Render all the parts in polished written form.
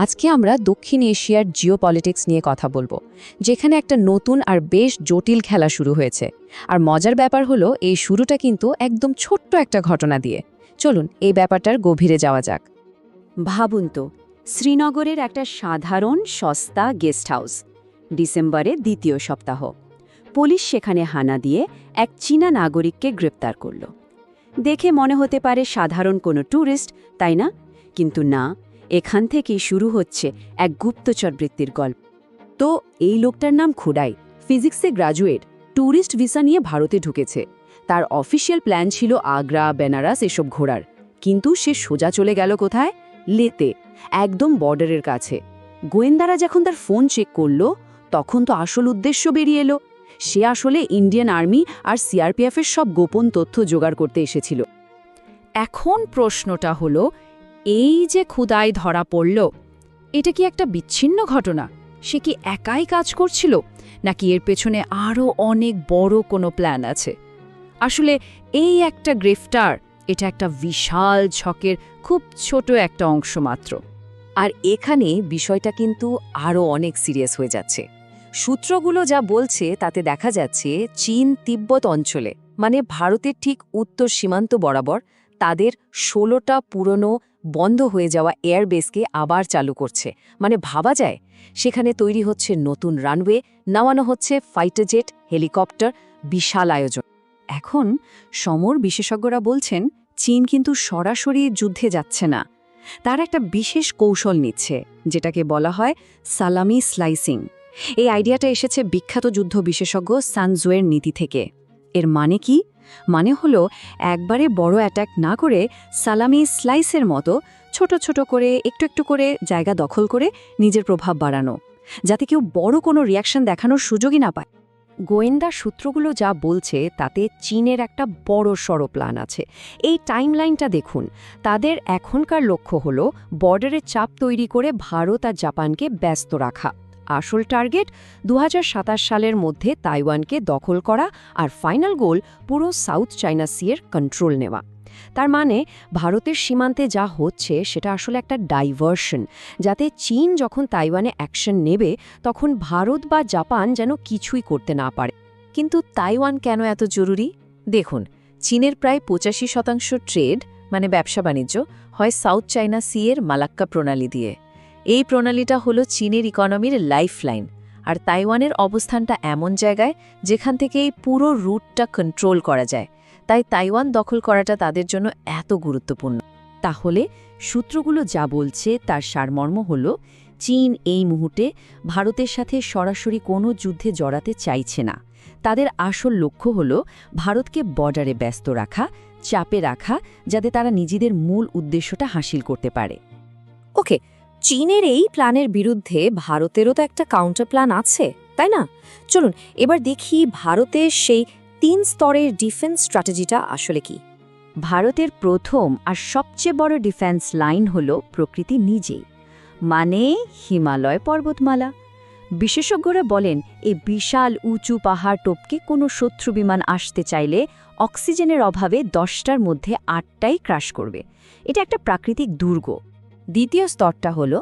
আজকে আমরা দক্ষিণ এশিয়ার জিওপলিটিক্স নিয়ে কথা বলবো, যেখানে একটা নতুন আর বেশ জটিল খেলা শুরু হয়েছে। আর মজার ব্যাপার হলো এই শুরুটা কিন্তু একদম ছোট্ট একটা ঘটনা দিয়ে। চলুন এই ব্যাপারটার গভীরে যাওয়া যাক। ভাবুন তো, শ্রীনগরের একটা সাধারণ সস্তা গেস্ট হাউস, ডিসেম্বরে দ্বিতীয় সপ্তাহ। পুলিশ সেখানে হানা দিয়ে এক চীনা নাগরিককে গ্রেপ্তার করল। দেখে মনে হতে পারে সাধারণ কোনো ট্যুরিস্ট, তাই না? কিন্তু না, এখান থেকেই শুরু হচ্ছে এক গুপ্তচর বৃত্তির গল্প। তো এই লোকটার নাম খুডাই, ফিজিক্সে গ্র্যাজুয়েট, ট্যুরিস্ট ভিসা নিয়ে ভারতে ঢুকেছে। তার অফিসিয়াল প্ল্যান ছিল আগ্রা, বেনারস এসব ঘোরার। কিন্তু সে সোজা চলে গেল কোথায়? লেতে, একদম বর্ডারের কাছে। গোয়েন্দারা যখন তার ফোন চেক করল, তখন তো আসল উদ্দেশ্য বেরিয়ে এলো। সে আসলে ইন্ডিয়ান আর্মি আর সিআরপিএফের সব গোপন তথ্য জোগাড় করতে এসেছিল। এখন প্রশ্নটা হলো, এই যে খুদাই ধরা পড়ল, এটা কি একটা বিচ্ছিন্ন ঘটনা? সে কি একাই কাজ করছিল, নাকি এর পেছনে আরও অনেক বড় কোনো প্ল্যান আছে? আসলে এই একটা গ্রেফতার, এটা একটা বিশাল ছকের খুব ছোট একটা অংশ মাত্র। আর এখানে বিষয়টা কিন্তু আরও অনেক সিরিয়াস হয়ে যাচ্ছে। সূত্রগুলো যা বলছে তাতে দেখা যাচ্ছে চীন তিব্বত অঞ্চলে, মানে ভারতের ঠিক উত্তর সীমান্ত বরাবর, তাদের ১৬টা পুরনো বন্ধ হয়ে যাওয়া এয়ারবেসকে আবার চালু করছে। মানে ভাবা যায় সেখানে তৈরি হচ্ছে নতুন রানওয়ে, নামানো হচ্ছে ফাইটার জেট, হেলিকপ্টার, বিশাল আয়োজন। এখন সমর বিশেষজ্ঞরা বলছেন, চীন কিন্তু সরাসরি যুদ্ধে যাচ্ছে না। তার একটা বিশেষ কৌশল নিচ্ছে, যেটাকে বলা হয় সালামি স্লাইসিং। এই আইডিয়াটা এসেছে বিখ্যাত যুদ্ধ বিশেষজ্ঞ সান জুয়ের নীতি থেকে। এর মানে কি? মানে হলো, একবারে বড় অ্যাটাক না করে সালামি স্লাইসের মতো ছোট ছোট করে একটু একটু করে জায়গা দখল করে নিজের প্রভাব বাড়ানো, যাতে কেউ বড় কোনো রিয়াকশন দেখানোর সুযোগই না পায়। গোয়েন্দা সূত্রগুলো যা বলছে তাতে চীনের একটা বড় সড় প্ল্যান আছে। এই টাইমলাইনটা দেখুন। তাদের এখনকার লক্ষ্য হলো বর্ডারে চাপ তৈরি করে ভারত আর জাপানকে ব্যস্ত রাখা। আসল টার্গেট ২০২৭ সালের মধ্যে তাইওয়ানকে দখল করা, আর ফাইনাল গোল পুরো সাউথ চায়না সিয়ের কন্ট্রোল নেওয়া। তার মানে ভারতের সীমান্তে যা হচ্ছে সেটা আসলে একটা ডাইভার্সন, যাতে চীন যখন তাইওয়ানে অ্যাকশন নেবে তখন ভারত বা জাপান যেন কিছুই করতে না পারে। কিন্তু তাইওয়ান কেন এত জরুরি? দেখুন, চীনের প্রায় ৮৫% ট্রেড, মানে ব্যবসা বাণিজ্য, হয় সাউথ চায়না সিয়ের মালাক্কা প্রণালী দিয়ে। এই প্রণালীটা হলো চীনের ইকোনমির লাইফলাইন। আর তাইওয়ানের অবস্থানটা এমন জায়গায় যেখান থেকে এই পুরো রুটটা কন্ট্রোল করা যায়। তাই তাইওয়ান দখল করাটা তাদের জন্য এত গুরুত্বপূর্ণ। তাহলে সূত্রগুলো যা বলছে তার সারমর্ম হল, চীন এই মুহূর্তে ভারতের সাথে সরাসরি কোনো যুদ্ধে জড়াতে চাইছে না। তাদের আসল লক্ষ্য হল ভারতকে বর্ডারে ব্যস্ত রাখা, চাপে রাখা, যাতে তারা নিজেদের মূল উদ্দেশ্যটা হাসিল করতে পারে। ওকে, চীনের এই প্ল্যানের বিরুদ্ধে ভারতেরও তো একটা কাউন্টার প্ল্যান আছে, তাই না? চলুন এবার দেখি ভারতের সেই ৩ স্তরের ডিফেন্স স্ট্র্যাটেজিটা আসলে কি। ভারতের প্রথম আর সবচেয়ে বড় ডিফেন্স লাইন হল প্রকৃতি নিজেই, মানে হিমালয় পর্বতমালা। বিশেষজ্ঞরা বলেন, এই বিশাল উঁচু পাহাড় টপকে কোনো শত্রু বিমান আসতে চাইলে অক্সিজেনের অভাবে 10টার মধ্যে 8টাই ক্রাশ করবে। এটা একটা প্রাকৃতিক দুর্গ। দ্বিতীয় স্তরটা হল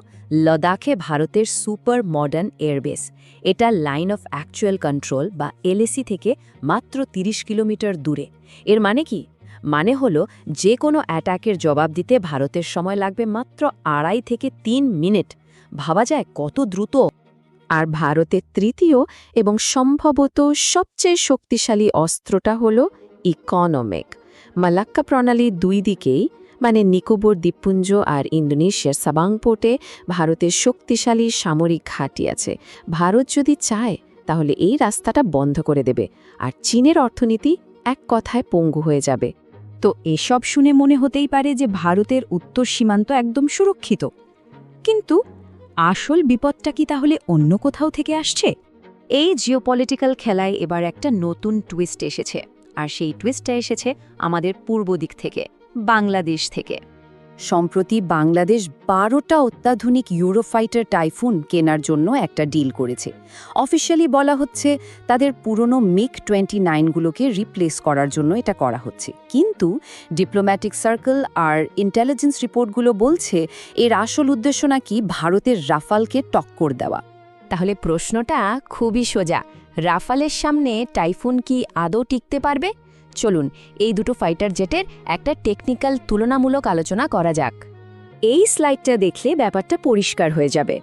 লাদাখে ভারতের সুপার মডার্ন এয়ারবেস। এটা লাইন অফ অ্যাকচুয়াল কন্ট্রোল বা এলএসি থেকে মাত্র ৩০ কিলোমিটার দূরে। এর মানে কি? মানে হলো যে কোনো অ্যাটাকের জবাব দিতে ভারতের সময় লাগবে মাত্র ২.৫ থেকে ৩ মিনিট। ভাবা যায় কত দ্রুত। আর ভারতের তৃতীয় এবং সম্ভবত সবচেয়ে শক্তিশালী অস্ত্রটা হল ইকোনমিক। মালাক্কা প্রণালীর দুই দিকেই, মানে নিকোবর দ্বীপপুঞ্জ আর ইন্দোনেশিয়ার সাবাং পোর্টে ভারতের শক্তিশালী সামরিক ঘাঁটি আছে। ভারত যদি চায় তাহলে এই রাস্তাটা বন্ধ করে দেবে, আর চীনের অর্থনীতি এক কথায় পঙ্গু হয়ে যাবে। তো এসব শুনে মনে হতেই পারে যে ভারতের উত্তর সীমান্ত একদম সুরক্ষিত। কিন্তু আসল বিপদটা কি তাহলে অন্য কোথাও থেকে আসছে? এই জিওপলিটিক্যাল খেলায় এবার একটা নতুন টুইস্ট এসেছে, আর সেই টুইস্টটা এসেছে আমাদের পূর্ব দিক থেকে, বাংলাদেশ থেকে। সম্প্রতি বাংলাদেশ 12টা অত্যাধুনিক ইউরোফাইটার টাইফুন কেনার জন্য একটা ডিল করেছে। অফিশিয়ালি বলা হচ্ছে তাদের পুরনো মিগ-29গুলোকে রিপ্লেস করার জন্য এটা করা হচ্ছে, কিন্তু ডিপ্লোম্যাটিক সার্কেল আর ইন্টেলিজেন্স রিপোর্টগুলো বলছে এর আসল উদ্দেশ্য নাকি ভারতের রাফালকে টক্কর দেওয়া। তাহলে প্রশ্নটা খুবই সোজা, রাফালের সামনে টাইফুন কি আদৌ টিকতে পারবে? চলুন এই দুটো ফাইটার জেটের একটা টেকনিক্যাল তুলনামূলক আলোচনা করা যাক। এই স্লাইডটা দেখলে ব্যাপারটা পরিষ্কার হয়ে যাবে।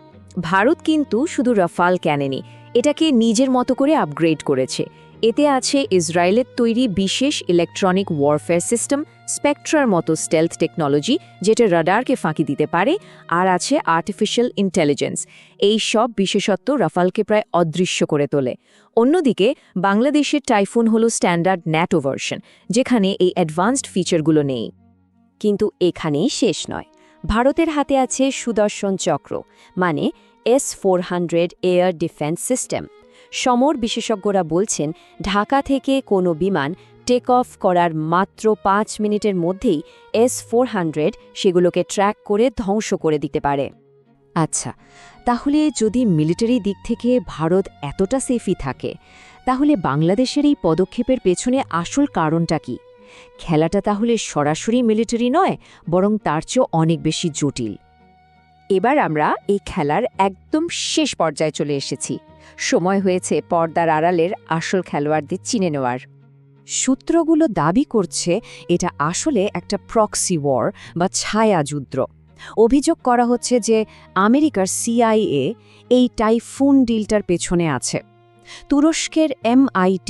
ভারত কিন্তু শুধু রাফাল কেনেনি, এটাকে নিজের মতো করে আপগ্রেড করেছে। এতে আছে ইসরায়েলের তৈরি বিশেষ ইলেকট্রনিক ওয়ারফেয়ার সিস্টেম, স্পেকট্রার মতো স্টেলথ টেকনোলজি যেটা রাডারকে ফাঁকি দিতে পারে, আর আছে আর্টিফিশিয়াল ইন্টেলিজেন্স। এই সব বিশেষত্ব রাফালকে প্রায় অদৃশ্য করে তোলে। অন্যদিকে বাংলাদেশের টাইফুন হলো স্ট্যান্ডার্ড ন্যাটো ভার্সন, যেখানে এই অ্যাডভান্সড ফিচারগুলো নেই। কিন্তু এখানেই শেষ নয়। ভারতের হাতে আছে সুদর্শন চক্র, মানে S-400 এয়ার ডিফেন্স সিস্টেম। সমর বিশেষজ্ঞরা বলছেন ঢাকা থেকে কোনো বিমান টেক অফ করার মাত্র 5 মিনিটের মধ্যেই S-400 সেগুলোকে ট্র্যাক করে ধ্বংস করে দিতে পারে। আচ্ছা, তাহলে যদি মিলিটারি দিক থেকে ভারত এতটা সেফই থাকে, তাহলে বাংলাদেশের এই পদক্ষেপের পেছনে আসল কারণটা কি? খেলাটা তাহলে সরাসরি মিলিটারি নয়, বরং তার চেয়েও অনেক বেশি জটিল। এবার আমরা এই খেলার একদম শেষ পর্যায়ে চলে এসেছি। সময় হয়েছে পর্দার আড়ালের আসল খেলোয়াড়দের চিনে নেওয়ার। সূত্রগুলো দাবি করছে এটা আসলে একটা প্রক্সি ওয়ার বা ছায়া যুদ্ধ। অভিযোগ করা হচ্ছে যে আমেরিকার CIA এই টাইফুন ডিলটার পেছনে আছে। তুরস্কের MIT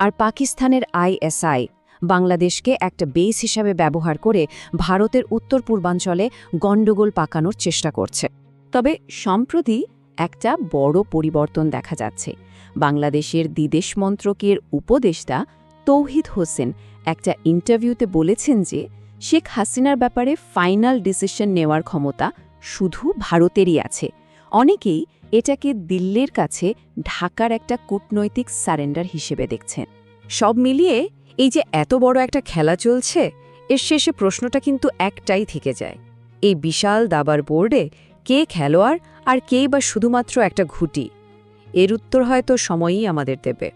আর পাকিস্তানের ISI বাংলাদেশকে একটা বেস হিসাবে ব্যবহার করে ভারতের উত্তর পূর্বাঞ্চলে গণ্ডগোল পাকানোর চেষ্টা করছে। তবে সম্প্রতি একটা বড় পরিবর্তন দেখা যাচ্ছে। বাংলাদেশের বিদেশ মন্ত্রকের উপদেষ্টা তৌহিদ হোসেন একটা ইন্টারভিউতে বলেছেন যে শেখ হাসিনার ব্যাপারে ফাইনাল ডিসিশন নেওয়ার ক্ষমতা শুধু ভারতেরই আছে। অনেকেই এটাকে দিল্লির কাছে ঢাকার একটা কূটনৈতিক সারেন্ডার হিসেবে দেখছেন। সব মিলিয়ে এই যে এত বড় একটা খেলা চলছে, এর শেষে প্রশ্নটা কিন্তু একটাই থেকে যায়, এই বিশাল দাবার বোর্ডে কে খেলোয়াড় আর কে বা শুধুমাত্র একটা ঘুঁটি? এর উত্তর হয়তো সময়ই আমাদের দেবে।